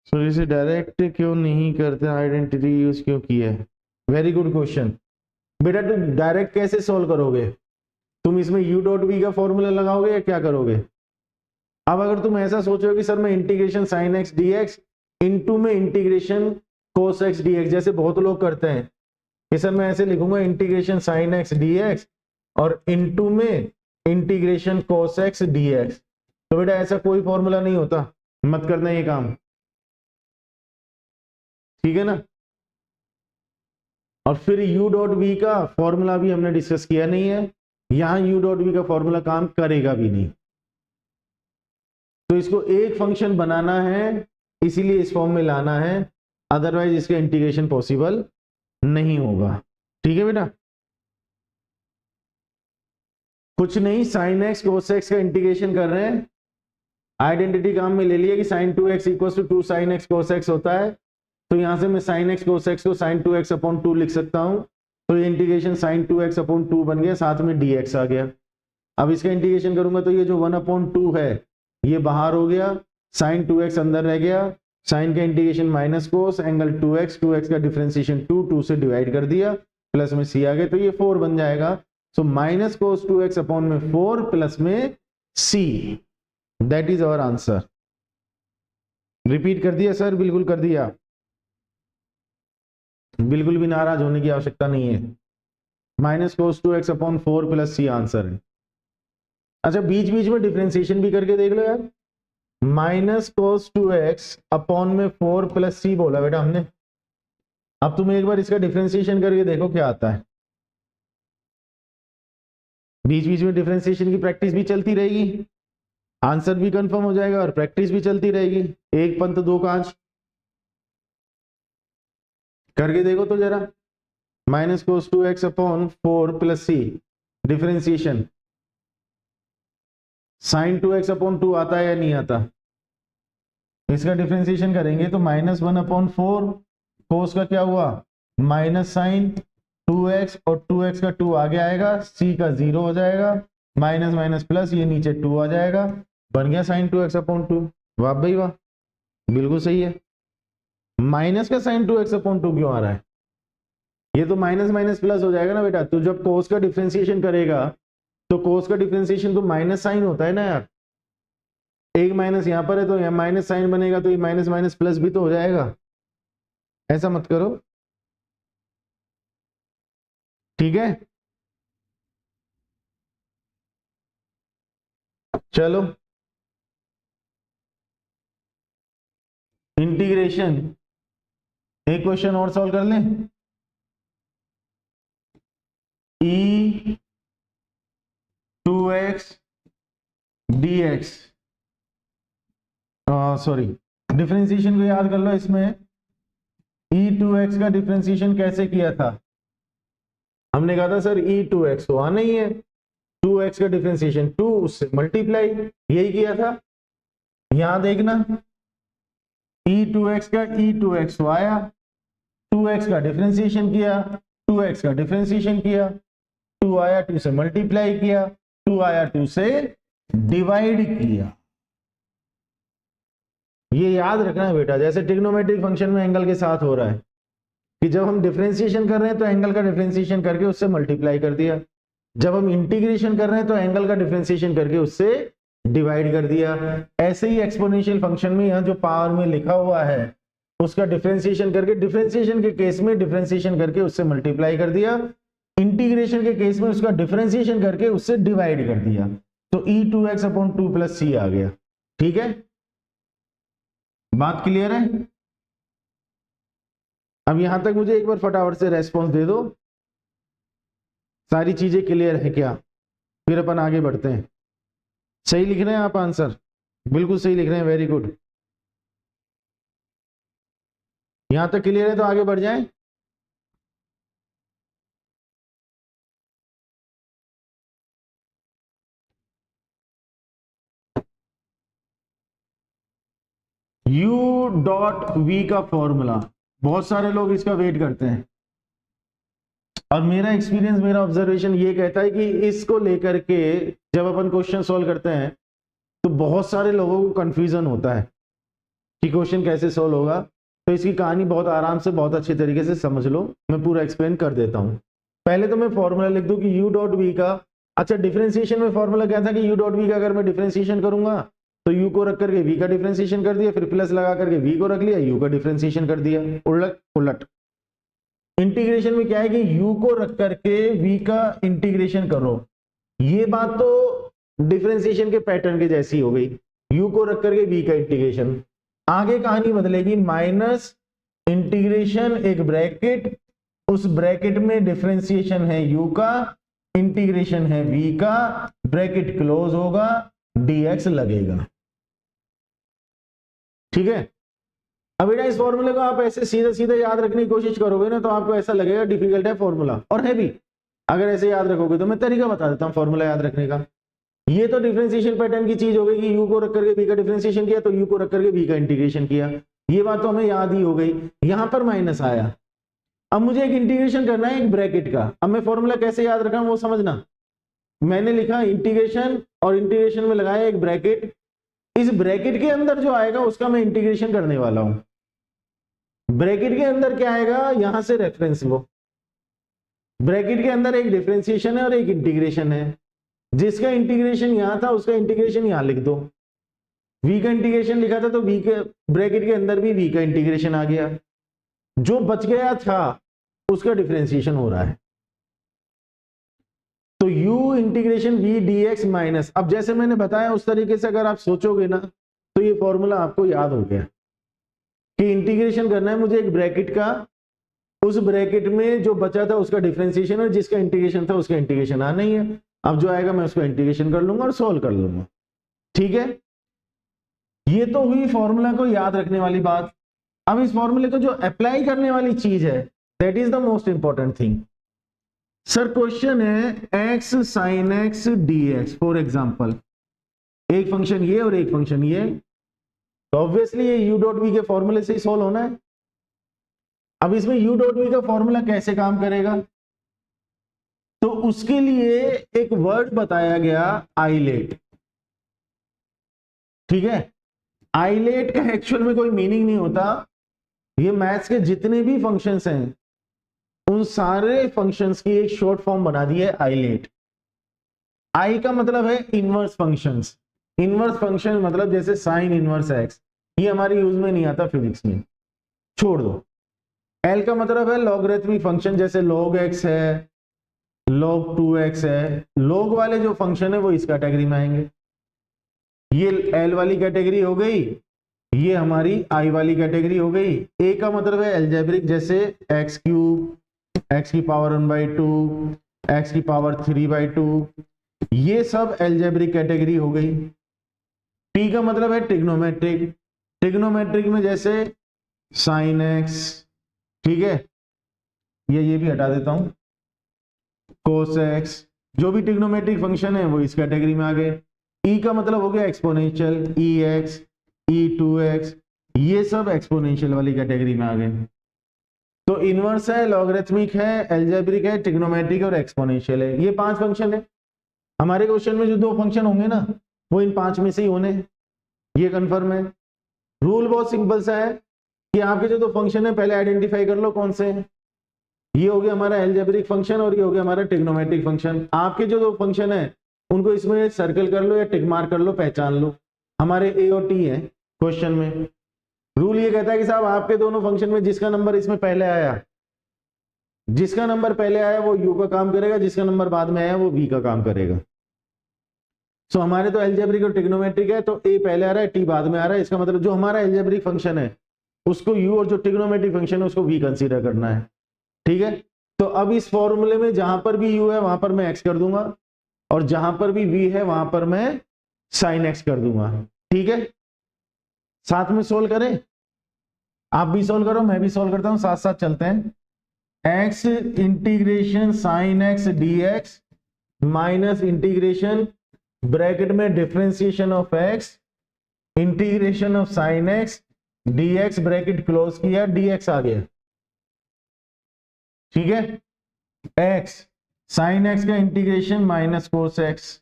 सो इसे डायरेक्ट क्यों नहीं करते, आइडेंटिटी यूज क्यों किया है, वेरी गुड क्वेश्चन। बेटा तुम डायरेक्ट कैसे सॉल्व करोगे, तुम इसमें u डॉट v का फॉर्मूला लगाओगे या क्या करोगे। अब अगर तुम ऐसा सोचो कि सर मैं integration sine x dx into में इंटीग्रेशन कोस x dx, जैसे बहुत लोग करते हैं कि सर मैं ऐसे लिखूंगा इंटीग्रेशन साइन x dx और इनटू में इंटीग्रेशन कोस x dx, तो बेटा ऐसा कोई फॉर्मूला नहीं होता, मत करना ये काम, ठीक है ना। और फिर u डॉट v का फॉर्मूला भी हमने डिस्कस किया नहीं है, यहां u डॉट v का फॉर्मूला काम करेगा भी नहीं, तो इसको एक फंक्शन बनाना है इसीलिए इस फॉर्म में लाना है, अदरवाइज इसका इंटीग्रेशन पॉसिबल नहीं होगा, ठीक है बेटा। कुछ नहीं, साइन एक्स कोस एक्स का इंटीग्रेशन कर रहे हैं, आइडेंटिटी काम में ले लिया कि sine 2x equal to 2 sine X cos X होता है, तो यहां से मैं साइन एक्स कोस एक्स को साइन 2x अपॉन 2 लिख सकता हूं, तो ये इंटीग्रेशन साइन 2x अपॉन 2 बन गया, साथ में dx आ गया। अब इसका इंटीग्रेशन करूंगा तो ये जो 1/2 है ये बाहर हो गया, साइन 2x अंदर रह गया, साइन का इंटीग्रेशन माइनस कोस एंगल 2x का डिफरेंशिएशन 2 से डिवाइड कर दिया, प्लस में c आ गया, तो ये 4 बन जाएगा। So minus cos 2x upon में 4 प्लस में c, that is our answer. Repeat कर दिया सर, बिल्कुल कर दिया, बिल्कुल भी नाराज होने की आवश्यकता नहीं है, minus cos 2x upon 4 plus c answer है। अच्छा बीच बीच में डिफरेंशिएशन भी करके देख लो यार, माइनस कोस 2x अपॉन में 4 प्लस सी बोला बेटा हमने। अब तुम एक बार इसका डिफरेंशिएशन करके देखो क्या आता है। बीच बीच में डिफरेंशिएशन की प्रैक्टिस भी चलती रहेगी, आंसर भी कंफर्म हो जाएगा और प्रैक्टिस भी चलती रहेगी। एक पंत दो कांच, करके देखो तो जरा। Minus cos 2x upon 4 plus C differentiation, sine 2x upon 2 आता है या नहीं आता? इसका डिफरेंशिएशन करेंगे तो माइनस 1 अपॉन 4, कोस का क्या हुआ माइनस साइन 2x और 2x का 2 आगे आएगा, c का 0 हो जाएगा, माइनस माइनस प्लस ये नीचे 2 आ जाएगा, बन गया साइन 2x अपॉन 2। वाह भाई वाह, बिल्कुल सही है। माइनस का साइन 2x अपॉन 2 क्यों आ रहा है? ये तो माइनस माइनस प्लस हो जाएगा ना बेटा। तो जब कोस का डिफरेंशिएशन करेगा तो कोस का डिफरेंशिएशन तो माइनस साइन होता है ना यार, एक माइनस यहां पर है तो यहाँ माइनस साइन बनेगा, तो ये माइनस माइनस प्लस भी तो हो जाएगा। ऐसा मत करो, ठीक है। चलो इंटीग्रेशन, एक क्वेश्चन और सॉल्व कर लें। e 2x dx, sorry differentiation को याद कर लो। इसमें e 2x का डिफरेंशिएशन कैसे किया था? हमने कहा था सर e 2x तो आना ही है, 2x का डिफरेंशिएशन 2 उससे मल्टीप्लाई, यही किया था। यहां देखना e 2x का e 2x तो आया, 2x का डिफरेंशिएशन किया, 2x का डिफरेंशिएशन किया, 2 आया 2 से मल्टीप्लाई किया, 2 आया 2 से डिवाइड किया। ये याद रखना है बेटा, जैसे ट्रिग्नोमेट्रिक फंक्शन में एंगल के साथ हो रहा है कि जब हम डिफरेंशिएशन कर रहे हैं तो एंगल का डिफरेंशिएशन करके उससे मल्टीप्लाई कर दिया, जब हम इंटीग्रेशन कर रहे हैं तो एंगल का डिफरेंशिएशन करके उससे डिवाइड कर दिया। ऐसे ही एक्सपोनेंशियल फंक्शन में यहाँ जो पावर में लिखा हुआ है उसका डिफरेंशिएशन करके, डिफरेंशिएशन के केस में डिफरेंशिएशन करके उससे मल्टीप्लाई कर दिया, इंटीग्रेशन के केस में उसका डिफरेंशिएशन करके उससे डिवाइड कर दिया, तो e 2x अपॉन 2 प्लस सी आ गया। ठीक है, बात क्लियर है? अब यहां तक मुझे एक बार फटाफट से रेस्पॉन्स दे दो, सारी चीजें क्लियर है क्या? फिर अपन आगे बढ़ते हैं। सही लिख रहे हैं आप आंसर? बिल्कुल सही लिख रहे हैं, वेरी गुड। यहां तक क्लियर है तो आगे बढ़ जाएं। u डॉट v का फॉर्मूला, बहुत सारे लोग इसका वेट करते हैं और मेरा एक्सपीरियंस, मेरा ऑब्जर्वेशन ये कहता है कि इसको लेकर के जब अपन क्वेश्चन सॉल्व करते हैं तो बहुत सारे लोगों को कंफ्यूजन होता है कि क्वेश्चन कैसे सॉल्व होगा। तो इसकी कहानी बहुत आराम से, बहुत अच्छे तरीके से समझ लो, मैं पूरा एक्सप्लेन कर देता हूं। पहले तो मैं फॉर्मूला लिख दूं कि u डॉट वी का, अच्छा डिफरेंशिएशन में फॉर्मूला क्या था कि u डॉट वी का अगर मैं डिफरेंशिएशन करूंगा तो u को रख करके v का डिफरेंशिएशन कर दिया, फिर प्लस लगा करके v को रख लिया, u का डिफरेंशिएशन कर दिया, उलट उलट। इंटीग्रेशन में क्या है कि u को रख करके v का इंटीग्रेशन करो, ये बात तो डिफरेंशिएशन के पैटर्न के जैसी हो गई, u को रख करके v का इंटीग्रेशन। आगे कहानी बदलेगी, माइनस इंटीग्रेशन एक ब्रैकेट, उस ब्रैकेट में डिफरेंशिएशन है u का, इंटीग्रेशन है v का, ब्रैकेट क्लोज होगा, dx लगेगा। ठीक है, अब बेटा इस फॉर्मूले को आप ऐसे सीधा सीधा याद रखने की कोशिश करोगे ना तो आपको ऐसा लगेगा डिफिकल्ट है फॉर्मूला, और है भी। अगर ऐसे याद रखोगे तो मैं तरीका बता देता हूं फॉर्मूला याद रखने का। ये तो डिफरेंशिएशन पैटर्न की चीज हो गई कि u को रख करके v का डिफरेंशिएशन किया तो u को रख करके v का इंटीग्रेशन किया, ये बात तो हमें याद ही हो गई। यहां पर माइनस आया, अब मुझे एक इंटीग्रेशन करना है एक ब्रैकेट का। अब मैं फॉर्मूला कैसे याद रखा वो समझना। मैंने लिखा इंटीग्रेशन और इंटीग्रेशन में लगाया एक ब्रैकेट, इस ब्रैकेट के अंदर जो आएगा उसका मैं इंटीग्रेशन करने वाला हूं। ब्रैकेट के अंदर क्या आएगा, यहां से रेफरेंस लो, ब्रैकेट के अंदर एक डिफरेंशिएशन है और एक इंटीग्रेशन है, जिसका इंटीग्रेशन यहां था उसका इंटीग्रेशन यहां लिख दो। v का इंटीग्रेशन लिखा था तो v के ब्रैकेट के अंदर भी v का इंटीग्रेशन आ गया, जो बच गया था उसका डिफरेंशिएशन हो रहा है। तो u integration v dx minus, अब जैसे मैंने बताया उस तरीके से अगर आप सोचोगे ना तो ये फॉर्मूला आपको याद हो गया कि इंटीग्रेशन करना है मुझे एक ब्रैकेट का, उस ब्रैकेट में जो बचा था उसका डिफरेंशिएशन है, जिसका इंटीग्रेशन था उसका इंटीग्रेशन आना ही है। अब जो आएगा मैं उसका इंटीग्रेशन कर लूंगा और सॉल्व कर लूंगा। ठीक है, ये तो हुई फॉर्मूला को याद रखने वाली बात। अब इस फॉर्मूले को जो अप्लाई करने वाली चीज है, that is the most important thing. Sir question है x sin x dx, for example एक फंक्शन ये और एक फंक्शन ये, तो ऑब्वियसली ये u डॉट v के फॉर्मूले से ही सॉल्व होना है। अब इसमें u डॉट v का फॉर्मूला कैसे काम करेगा, तो उसके लिए एक वर्ड बताया गया आइलेट। ठीक है, आइलेट का एक्चुअल में कोई मीनिंग नहीं होता, ये मैथ्स के जितने भी फंक्शंस हैं उन सारे फंक्शंस की एक शॉर्ट फॉर्म बना दी है आइलेट। आई का मतलब है इनवर्स फंक्शंस, इनवर्स फंक्शन मतलब जैसे साइन इनवर्स एक्स, ये हमारे यूज में नहीं आता फिजिक्स में, छोड़ दो। एल का मतलब है लॉगरिथमिक फंक्शन, जैसे log x है, log 2x है, log वाले जो फंक्शन है वो इस कैटेगरी में आएंगे। ये एल वाली कैटेगरी हो गई, ये हमारी आई वाली कैटेगरी हो गई। ए का मतलब है एल्जेब्रिक, जैसे एक्स क्यूब, एक्स की पावर 1/2, एक्स की पावर 3/2, ये सब एल्जेब्रिक कैटेगरी हो गई। टी का मतलब है ट्रिग्नोमेट्रिक, ट्रिग्नोमेट्रिक में जैसे साइन एक्स, ठीक है, ये भी हटा देता हूं, कोस एक्स, जो भी ट्रिग्नोमेट्रिक फंक्शन है वो इस कैटेगरी में आ गए। ई का मतलब हो गया एक्सपोनेंशियल, ई एक्स, e2x, ये सब एक्सपोनेंशियल वाली कैटेगरी में आ गए। तो इनवर्स है, लॉगरिथमिक है, एल्जेब्रिक है, ट्रिग्नोमेट्रिक और एक्सपोनेंशियल है, ये 5 फंक्शन है। हमारे क्वेश्चन में जो 2 फंक्शन होंगे ना वो इन 5 में से ही होने, ये कंफर्म है। रूल बहुत सिंपल सा है कि आपके जो 2 फंक्शन है पहले आइडेंटिफाई कर लो कौन से हैं। ये हो गया हमारा एल्जेब्रिक फंक्शन और ये हो गया हमारा ट्रिग्नोमेट्रिक फंक्शन। आपके जो 2 फंक्शन है उनको इसमें सर्कल कर लो या टिक मार्क कर लो, पहचान लो, हमारे ए और टी है क्वेश्चन में। रूल ये कहता है कि साहब आपके दोनों फंक्शन में जिसका नंबर इसमें पहले आया, जिसका नंबर पहले आया वो u का काम करेगा, जिसका नंबर बाद में आया वो v का काम करेगा। सो हमारे तो एल्जेब्रिक और ट्रिग्नोमेट्रिक है, तो a पहले आ रहा है, t बाद में आ रहा है, इसका मतलब जो हमारा एल्जेब्रिक फंक्शन है उसको u और जो ट्रिग्नोमेट्रिक फंक्शन है उसको v कंसीडर करना है। ठीक है, तो अब इस फॉर्मूले में जहां पर भी u है वहां पर मैं x कर दूंगा और जहां पर भी v है वहां पर मैं साइन x कर दूंगा। ठीक है, साथ में सोल्व करें, आप भी सोल्व करो मैं भी सोल्व करता हूं, साथ साथ चलते हैं। x integration sine x dx minus integration bracket में differentiation of x integration of sine x dx, bracket close किया, dx आ गया। ठीक है, x साइन x का integration minus cos x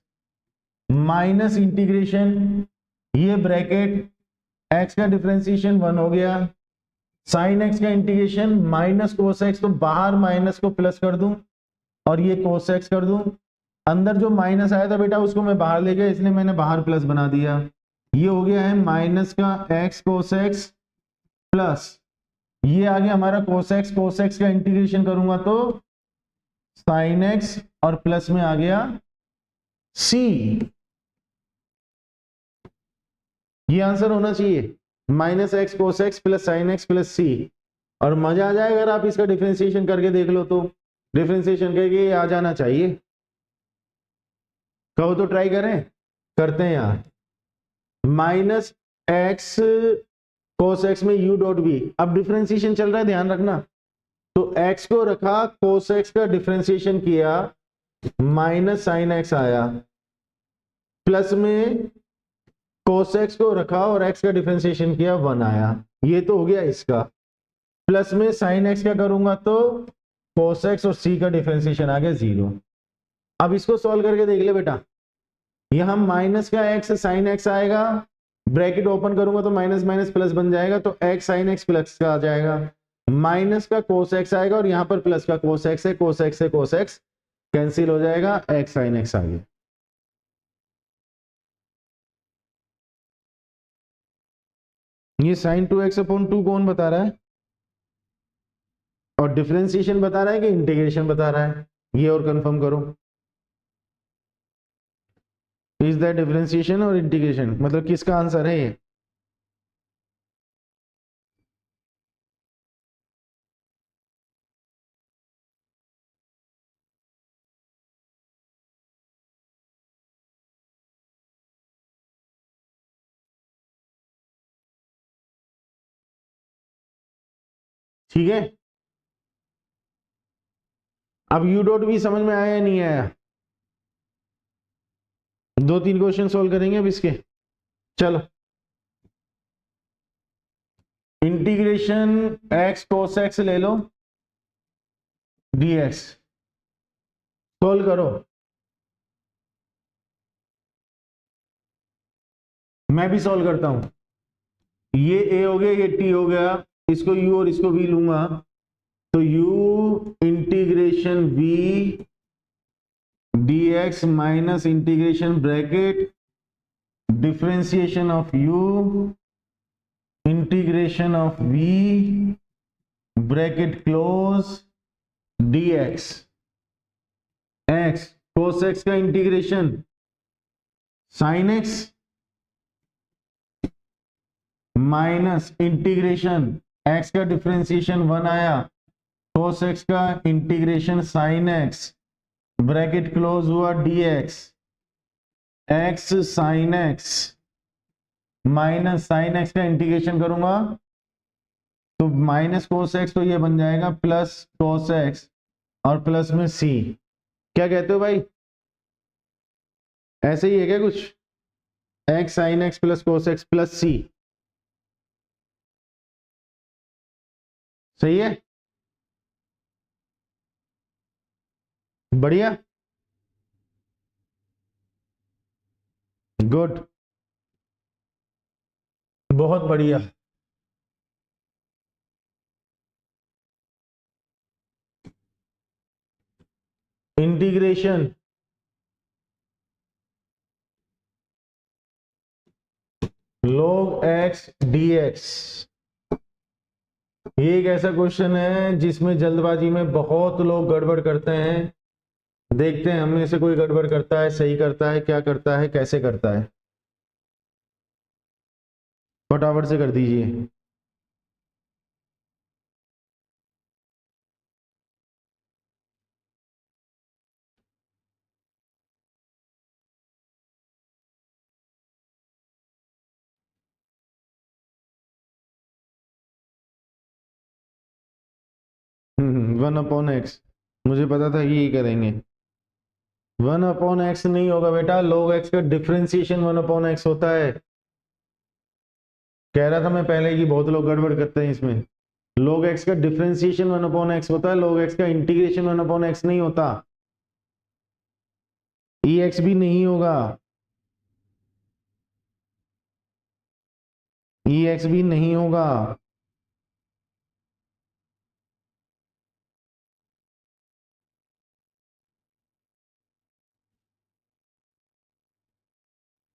minus integration, ये ब्रैकेट x का डिफरेंशिएशन 1 हो गया, साइन x का इंटीग्रेशन माइनस कोस x, तो बाहर माइनस को प्लस कर दूं और ये कोस x कर दूं। अंदर जो माइनस आया था बेटा उसको मैं बाहर ले गया, इसलिए मैंने बाहर प्लस बना दिया। ये हो गया है माइनस का x कोस x प्लस ये आ गया हमारा कोस x, कोस x का इंटीग्रेशन करूंगा तो साइन x और प्लस में आ गया c। ये आंसर होना चाहिए, minus X cos X plus sine X plus C. और मजा आ जाएगा अगर आप इसका डिफरेंशिएशन करके देख लो, तो डिफरेंशिएशन करके आ जाना चाहिए। कहो तो ट्राई करें, करते हैं यार। माइनस एक्स कोस एक्स में u डॉट बी, अब डिफरेंशिएशन चल रहा है ध्यान रखना, तो x को रखा, कोस एक्स का डिफरेंशिएशन किया, माइनस साइन एक्स आया, प्लस में कोस एक्स को रखा और x का डिफरेंशिएशन किया 1 आया। ये तो हो गया इसका, प्लस में साइन एक्स का करूंगा तो कोस एक्स और c का डिफरेंशिएशन आ गया 0। अब इसको सॉल्व करके देख ले बेटा, यहां माइनस का x साइन एक्स आएगा, ब्रैकेट ओपन करूंगा तो माइनस माइनस प्लस बन जाएगा, तो x साइन एक्स प्लस का आ जाएगा, माइनस का कोस एक्स आएगा और यहां पर प्लस का कोस एक्स है, कोस एक्स से कोस एक्स कैंसिल हो जाएगा, x साइन एक्स आ गया। ये साइन 2x/2 कौन बता रहा है, और डिफरेंशिएशन बता रहा है कि इंटीग्रेशन बता रहा है, ये और कंफर्म करो। इज दैट डिफरेंशिएशन और इंटीग्रेशन, मतलब किसका आंसर है ये? ठीक है, अब यू डॉट भी समझ में आया या नहीं आया? 2-3 क्वेश्चन सोल्व करेंगे अब इसके। चलो, इंटीग्रेशन एक्स कोस एक्स ले लो dx, सोल्व करो। मैं भी सोल्व करता हूं। ये a हो गया, ये t हो गया, इसको u और इसको v लूंगा, तो u integration v dx minus integration bracket differentiation of u integration of v bracket close dx, x cos x का integration sin x minus integration x का डिफरेंशिएशन 1 आया, cos x का integration sin x bracket close हुआ dx, x sin x minus sin x का integration करूंगा तो minus cos x, तो ये बन जाएगा प्लस cos x और प्लस में c। क्या कहते हो भाई, ऐसे ही है क्या कुछ? x sin x plus cos x plus c, सही है, बढ़िया, गुड, बहुत बढ़िया। इंटीग्रेशन log x dx, ये एक ऐसा क्वेश्चन है जिसमें जल्दबाजी में बहुत लोग गड़बड़ करते हैं। देखते हैं हम में से कोई गड़बड़ करता है, सही करता है, क्या करता है, कैसे करता है। फटाफट से कर दीजिए। वन अपॉन एक्स, मुझे पता था कि ये करेंगे। 1 अपॉन एक्स नहीं होगा बेटा, log x का डिफरेंशिएशन 1 अपॉन एक्स होता है। कह रहा था मैं पहले कि बहुत लोग गड़बड़ करते हैं इसमें। log x का डिफरेंशिएशन 1 अपॉन एक्स होता है, log x का इंटीग्रेशन 1 अपॉन एक्स नहीं होता। ex भी नहीं होगा, ex भी नहीं होगा।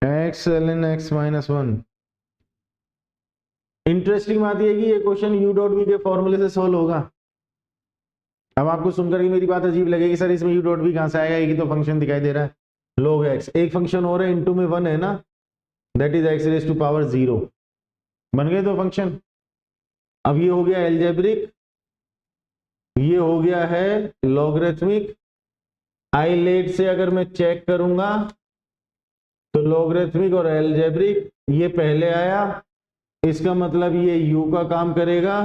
x ln x minus 1। Interesting बात यह है कि ये क्वेश्चन u डॉट v के फॉर्मूले से सोल्व होगा। अब आपको सुनकर के मेरी बात अजीब लगेगी, सर इसमें u डॉट v कहां से आएगा, एक ही तो फंक्शन दिखाई दे रहा है log x, एक फंक्शन और है, इनटू में 1 है ना, that is x raise to power 0। बन गए दो फंक्शन। अब ये हो गया एल्जेब्रिक, ये हो गया है लॉगरिथमिक। आइलेट से अगर मैं चेक करूंगा तो लॉगरिथमिक और एल्जेब्रिक ये पहले आया, इसका मतलब ये u का काम करेगा,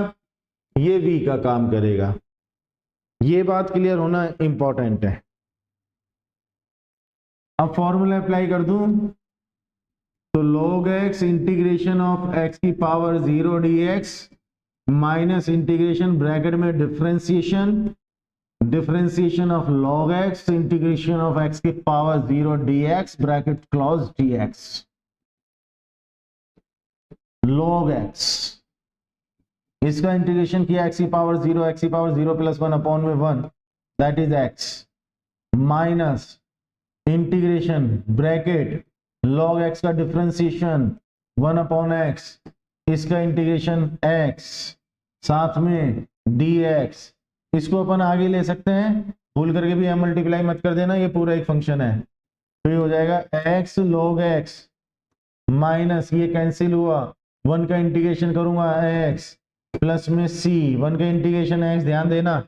ये v का काम करेगा। ये बात क्लियर होना इंपॉर्टेंट है। अब फॉर्मूला अप्लाई कर दूं तो log x integration of x की power 0 dx minus integration bracket में differentiation of log x integration of x की power 0 dx bracket close dx log x, इसका इंटीग्रेशन किया x की पावर 0 प्लस 1 अपॉन में 1 that is x minus integration bracket log x का differentiation 1 upon x, इसका integration x साथ में dx। इसको अपन आगे ले सकते हैं, भूल करके भी मल्टीप्लाई मत कर देना, ये पूरा एक फंक्शन है। तो ये हो जाएगा x log x माइनस ये कैंसिल हुआ, 1 का इंटीग्रेशन करूंगा x प्लस में c, 1 का इंटीग्रेशन x, ध्यान देना,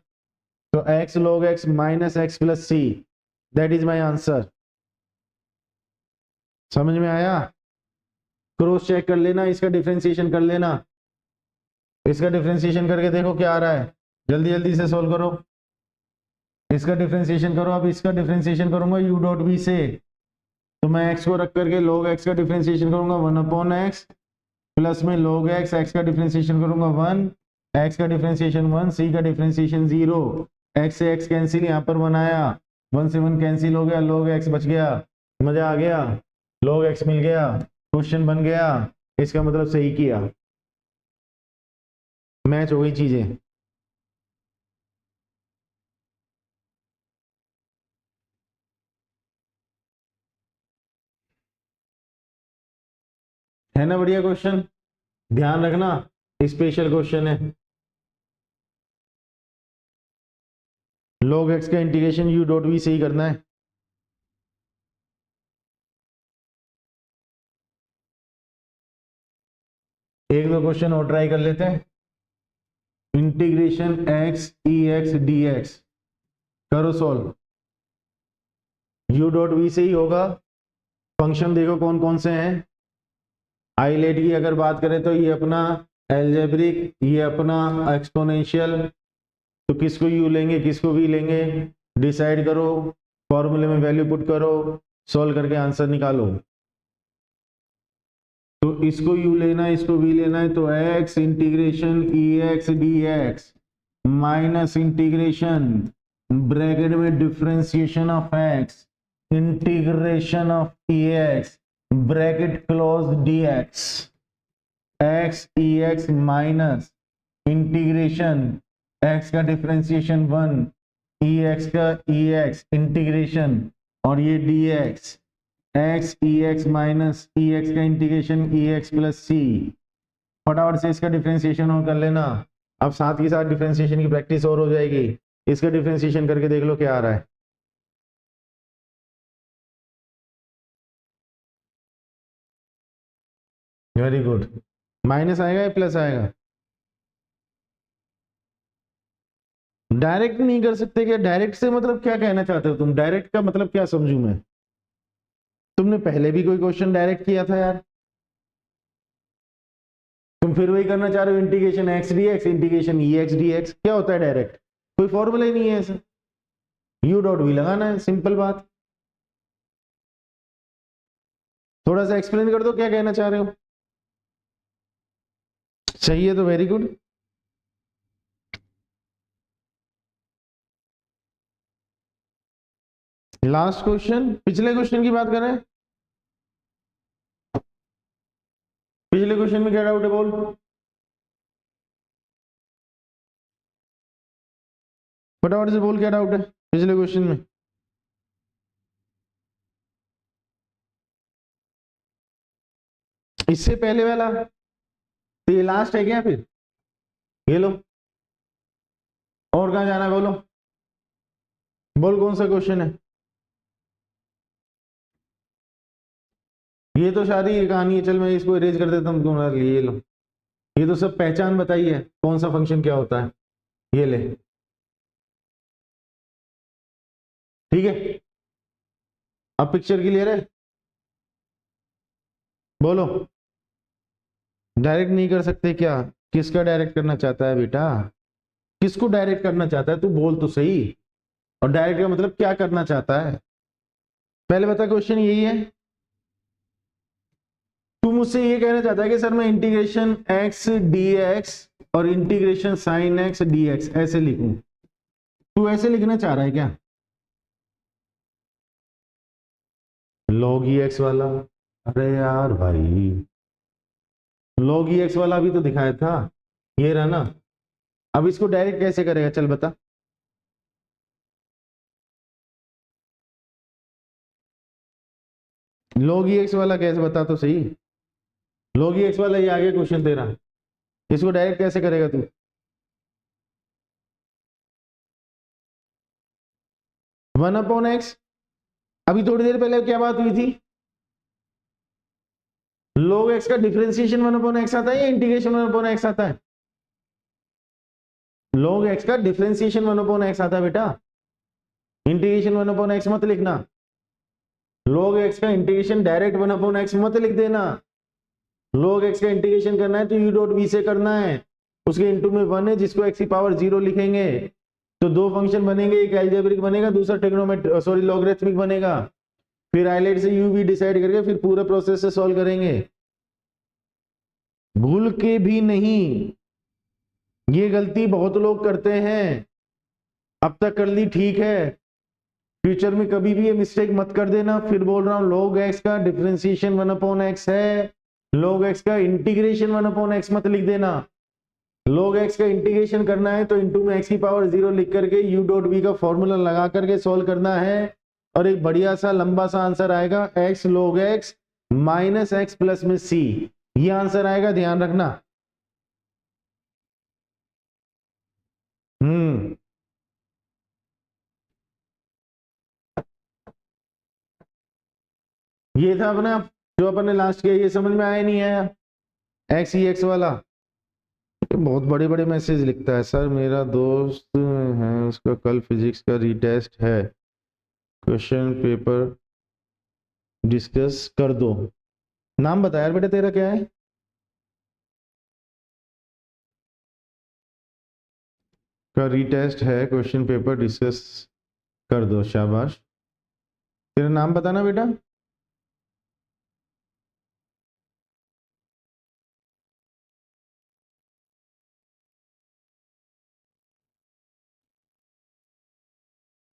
तो x log x minus x plus c, that is my answer. समझ में आया? क्रॉस चेक कर लेना, इसका डिफरेंशिएशन कर लेना। इसका डिफरेंशिएशन करके देखो क्या आ रहा है, जल्दी जल्दी से सोल्व करो। इसका डिफरेंशिएशन करो। अब इसका डिफरेंशिएशन करूंगा यू डॉट वी से, तो मैं एक्स को रख करके log x का डिफरेंशिएशन करूंगा 1/x प्लस में log x, x का डिफरेंशिएशन करूंगा 1, x का डिफरेंशिएशन 1, c का डिफरेंशिएशन 0, x से x कैंसिल, यहाँ पर 1 आया, 1 से 1 कैंसिल हो गया, log x बच गया, मजा आ गया, log x मिल गया, क्वेश्चन बन गया। इसका मतलब सही किया, मैच हो गई चीजें। है ना बढ़िया क्वेश्चन, ध्यान रखना स्पेशल क्वेश्चन है। log x का इंटीग्रेशन u डॉट वी से ही करना है। एक दो क्वेश्चन और ट्राई कर लेते हैं। Integration x e x dx करो सॉल्व, u डॉट वी से ही होगा। फंक्शन देखो कौन कौन से हैं। आइलेट की अगर बात करें तो ये अपना एल्जेब्रिक, ये अपना एक्सपोनेंशियल, तो किसको u लेंगे किसको v लेंगे, डिसाइड करो, फॉर्मूले में वैल्यू पुट करो, सॉल्व करके आंसर निकालो। तो इसको u लेना है, इसको v लेना है, तो x integration e x dx minus integration bracket में differentiation of x integration of e x bracket close dx x e x minus integration x का डिफरेंशिएशन 1 e x का e x इंटीग्रेशन और ये dx x e x minus e x का integration e x plus c। फटाफट से इसका differentiation और कर लेना। अब साथ ही साथ डिफरेंशिएशन की प्रैक्टिस और हो जाएगी। इसका डिफरेंशिएशन करके देख लो क्या आ रहा है। Very good. माइनस आएगा या प्लस आएगा? डायरेक्ट नहीं कर सकते क्या? डायरेक्ट से मतलब क्या कहना चाहते हो तुम? डायरेक्ट का मतलब क्या समझूं मैं? तुमने पहले भी कोई क्वेश्चन डायरेक्ट किया था यार, तुम फिर वही करना चाह रहे हो। Integration x D x integration E X D x क्या होता है डायरेक्ट? कोई फॉर्मूला ही नहीं है ऐसा, यू डॉट वी लगाना है, सिंपल बात। थोड़ा सा एक्सप्लेन कर दो क्या कहना चाह रहे हो। सही है तो वेरी गुड। लास्ट क्वेश्चन, पिछले क्वेश्चन की बात करें। पिछले क्वेश्चन में क्या डाउट है बोल। फटाफट से बोल क्या डाउट है पिछले क्वेश्चन में। इससे पहले वाला तो ये लास्ट है क्या फिर? ये लो, और कहां जाना है बोलो, बोल कौन सा क्वेश्चन है। ये तो सारी कहानी है, चल मैं इसको इरेज कर देता हूँ तुम्हारे लिए। ये लो, ये तो सब पहचान बताई है कौन सा फंक्शन क्या होता है। ये ले, ठीक है। अब पिक्चर क्लियर है, बोलो। डायरेक्ट नहीं कर सकते क्या? किसका डायरेक्ट करना चाहता है बेटा? किसको डायरेक्ट करना चाहता है तू बोल तो सही। और डायरेक्ट का मतलब क्या करना चाहता है पहले बता। क्वेश्चन यही है, तू मुझसे ये कहना चाहता है कि सर मैं इंटीग्रेशन एक्स डी एक्स और integration sine x D x ऐसे लिखूं। तू ऐसे लिखना चाह रहा है क्या? log एक्स वाला? अरे यार भाई, log एक्स वाला भी तो दिखाया था, ये रहा ना। अब इसको डायरेक्ट कैसे करेगा चल बता। log एक्स वाला कैसे बता तो सही। log एक्स वाला ये आगे क्वेश्चन दे रहा है, इसको डायरेक्ट कैसे करेगा तू? One upon x. अभी थोड़ी देर पहले क्या बात हुई थी? log एक्स का डिफरेंशिएशन वन अपॉन एक्स आता है या इंटीग्रेशन वन अपॉन एक्स आता है? log एक्स का डिफरेंशिएशन वन अपॉन एक्स आता है बेटा, इंटीग्रेशन वन अपॉन एक्स मत लिखना। log एक्स का integration direct one upon x मत लिख देना। log एक्स का इंटीग्रेशन करना है तो u डॉट v से करना है। उसके इनटू में 1 है जिसको x की पावर 0 लिखेंगे तो दो फंक्शन बनेंगे, एक अलजेब्रिक बनेगा, दूसरा ट्रिग्नोमेट्रिक लॉगरिथमिक बनेगा। फिर आइलेट से u v डिसाइड करके फिर पूरे प्रोसेस से सॉल्व करेंगे। भूल के भी नहीं, ये गलती बहुत लोग करते हैं, अब तक कर ली ठीक है, फ्यूचर में कभी भी ये मिस्टेक मत कर देना। फिर बोल रहा हूं log x का डिफरेंशिएशन 1/x है, log x का इंटीग्रेशन 1/x मत लिख देना। log x का इंटीग्रेशन करना है तो इनटू में x की पावर 0 लिख करके u डॉट v का फॉर्मूला लगा करके सॉल्व करना है और एक बढ़िया सा लंबा सा आंसर आएगा x log x minus x plus में c, ये आंसर आएगा, ध्यान रखना। ये था अपना जो अपन ने लास्ट किया, ये समझ में आया नहीं आया एक्स ई एक्स वाला? बहुत बड़े बड़े मैसेज लिखता है, सर मेरा दोस्त है उसका कल फिजिक्स का रीटेस्ट है, क्वेश्चन पेपर डिस्कस कर दो। नाम बता यार बेटा तेरा क्या है? का रीटेस्ट है, क्वेश्चन पेपर डिस्कस कर दो, शाबाश। तेरा नाम बताना बेटा।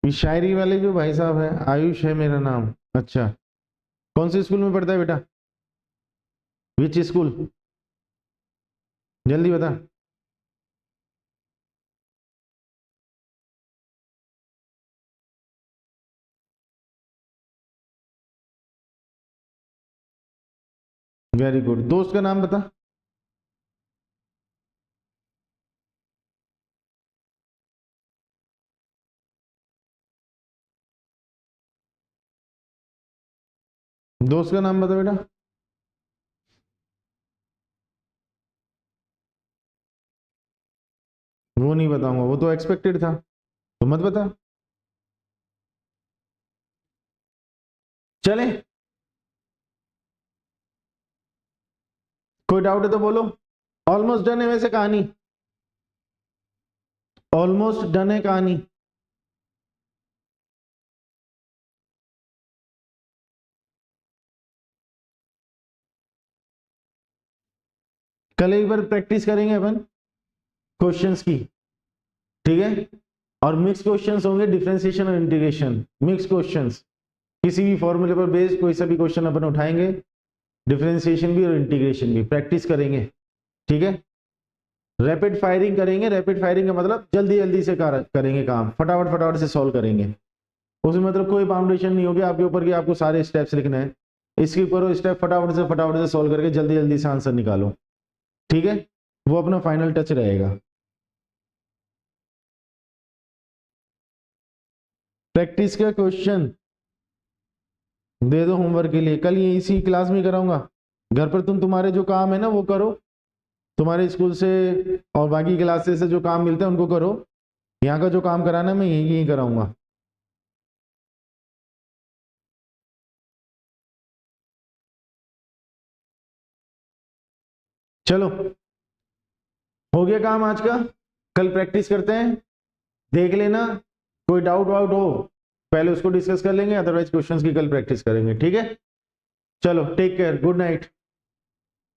ये शायरी वाले जो भाई साहब है, आयुष है मेरा नाम। अच्छा, कौन से स्कूल में पढ़ता है बेटा? Which school? जल्दी बता। Very good. दोस्त का नाम बता। दोस्त का नाम बता बेटा। वो नहीं बताऊंगा, वो तो एक्सपेक्टेड था, तो मत बता। चले, कोई डाउट है तो बोलो। ऑलमोस्ट डन है वैसे कहानी, ऑलमोस्ट डन है कहानी। कल एक बार प्रैक्टिस करेंगे अपन क्वेश्चंस की, ठीक है? और मिक्स क्वेश्चंस होंगे, डिफरेंशिएशन और इंटीग्रेशन, मिक्स क्वेश्चंस, किसी भी फॉर्मूले पर बेस्ड कोई सा भी क्वेश्चन अपन उठाएंगे, डिफरेंशिएशन भी और इंटीग्रेशन भी प्रैक्टिस करेंगे, ठीक है? रैपिड फायरिंग करेंगे, रैपिड फायरिंग का मतलब जल्दी जल्दी से करेंगे काम, फटाफट फटाफट से सॉल्व करेंगे। उसमें मतलब कोई बाउंडेशन नहीं होगी आपके ऊपर कि आपको सारे स्टेप्स लिखने हैं, इसके ऊपर स्टेप फटाफट से सॉल्व करके जल्दी जल्दी से आंसर निकालो, ठीक है? वो अपना फाइनल टच रहेगा। प्रैक्टिस का क्वेश्चन दे दो होमवर्क के लिए, कल ये इसी क्लास में कराऊंगा। घर पर तुम तुम्हारे जो काम है ना वो करो, तुम्हारे स्कूल से और बाकी क्लासेस से जो काम मिलता है उनको करो, यहाँ का जो काम कराना मैं यही कराऊंगा। चलो, हो गया काम आज का, कल प्रैक्टिस करते हैं, देख लेना, कोई डाउट वाउट हो पहले उसको डिस्कस कर लेंगे, अदरवाइज क्वेश्चंस की कल प्रैक्टिस करेंगे, ठीक है? चलो, टेक केयर, गुड नाइट।